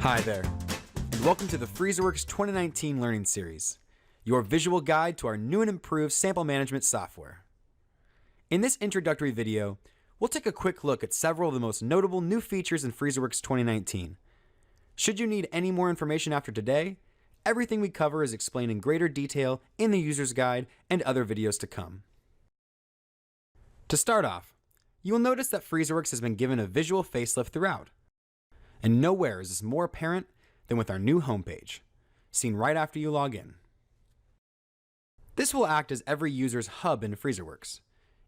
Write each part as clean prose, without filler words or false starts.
Hi there, and welcome to the Freezerworks 2019 Learning Series, your visual guide to our new and improved sample management software. In this introductory video, we'll take a quick look at several of the most notable new features in Freezerworks 2019. Should you need any more information after today, everything we cover is explained in greater detail in the user's guide and other videos to come. To start off, you will notice that Freezerworks has been given a visual facelift throughout. And nowhere is this more apparent than with our new homepage, seen right after you log in. This will act as every user's hub in Freezerworks.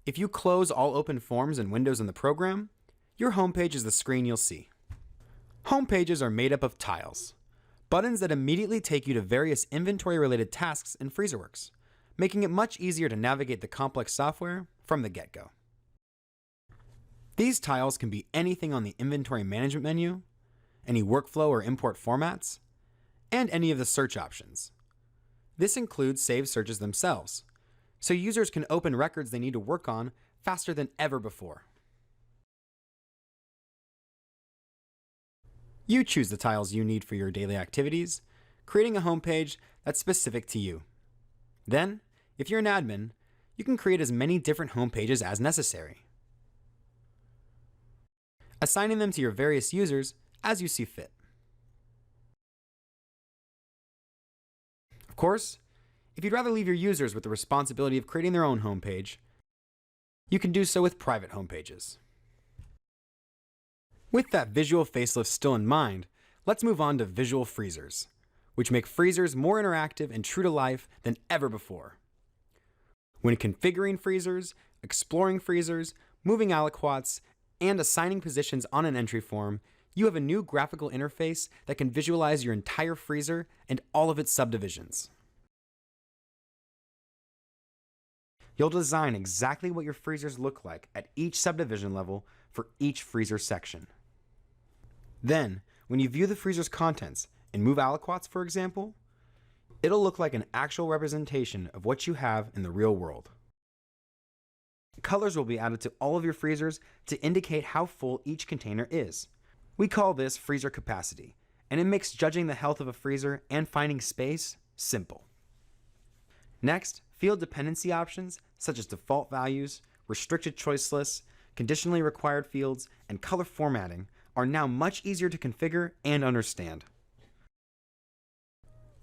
If you close all open forms and windows in the program, your homepage is the screen you'll see. Homepages are made up of tiles, buttons that immediately take you to various inventory-related tasks in Freezerworks, making it much easier to navigate the complex software from the get-go. These tiles can be anything on the inventory management menu, any workflow or import formats, and any of the search options. This includes saved searches themselves, so users can open records they need to work on faster than ever before. You choose the tiles you need for your daily activities, creating a homepage that's specific to you. Then, if you're an admin, you can create as many different homepages as necessary, assigning them to your various users as you see fit. Of course, if you'd rather leave your users with the responsibility of creating their own homepage, you can do so with private homepages. With that visual facelift still in mind, let's move on to visual freezers, which make freezers more interactive and true to life than ever before. When configuring freezers, exploring freezers, moving aliquots, and assigning positions on an entry form, you have a new graphical interface that can visualize your entire freezer and all of its subdivisions. You'll design exactly what your freezers look like at each subdivision level for each freezer section. Then, when you view the freezer's contents and move aliquots, for example, it'll look like an actual representation of what you have in the real world. Colors will be added to all of your freezers to indicate how full each container is. We call this freezer capacity, and it makes judging the health of a freezer and finding space simple. Next, field dependency options such as default values, restricted choice lists, conditionally required fields, and color formatting are now much easier to configure and understand.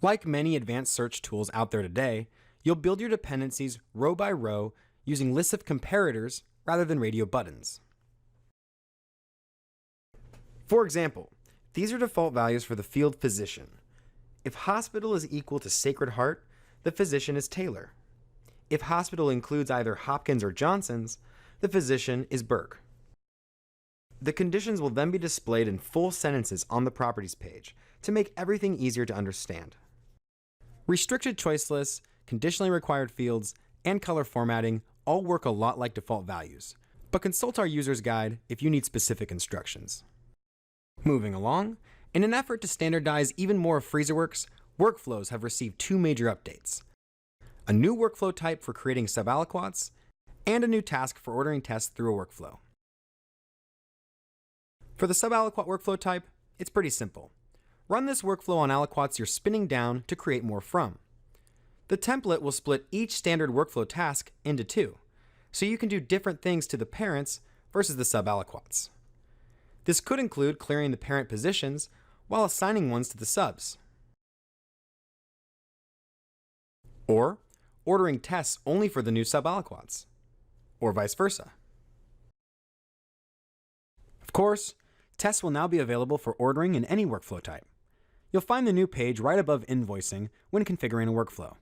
Like many advanced search tools out there today, you'll build your dependencies row by row using lists of comparators rather than radio buttons. For example, these are default values for the field physician. If hospital is equal to Sacred Heart, the physician is Taylor. If hospital includes either Hopkins or Johnson's, the physician is Burke. The conditions will then be displayed in full sentences on the properties page to make everything easier to understand. Restricted choice lists, conditionally required fields, and color formatting all work a lot like default values, but consult our user's guide if you need specific instructions. Moving along, in an effort to standardize even more of Freezerworks, workflows have received two major updates: a new workflow type for creating subaliquots, and a new task for ordering tests through a workflow. For the subaliquot workflow type, it's pretty simple. Run this workflow on aliquots you're spinning down to create more from. The template will split each standard workflow task into two, so you can do different things to the parents versus the subaliquots. This could include clearing the parent positions while assigning ones to the subs, or ordering tests only for the new subaliquots, or vice versa. Of course, tests will now be available for ordering in any workflow type. You'll find the new page right above invoicing when configuring a workflow.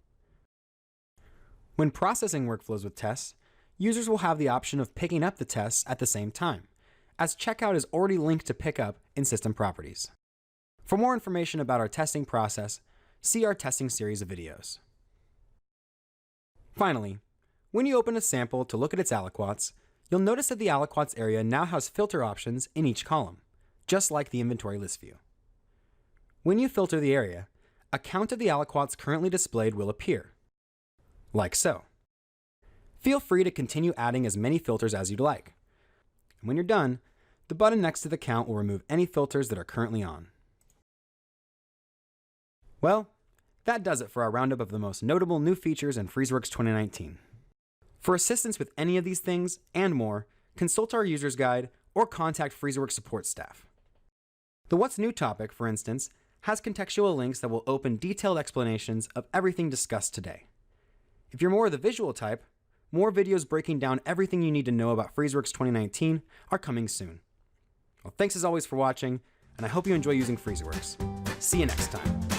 When processing workflows with tests, users will have the option of picking up the tests at the same time, as checkout is already linked to pickup in system properties. For more information about our testing process, see our testing series of videos. Finally, when you open a sample to look at its aliquots, you'll notice that the aliquots area now has filter options in each column, just like the inventory list view. When you filter the area, a count of the aliquots currently displayed will appear, like so. Feel free to continue adding as many filters as you'd like. And when you're done, the button next to the count will remove any filters that are currently on. Well, that does it for our roundup of the most notable new features in Freezerworks 2019. For assistance with any of these things and more, consult our user's guide or contact Freezerworks support staff. The What's New topic, for instance, has contextual links that will open detailed explanations of everything discussed today. If you're more of the visual type, more videos breaking down everything you need to know about Freezerworks 2019 are coming soon. Well, thanks as always for watching, and I hope you enjoy using Freezerworks. See you next time.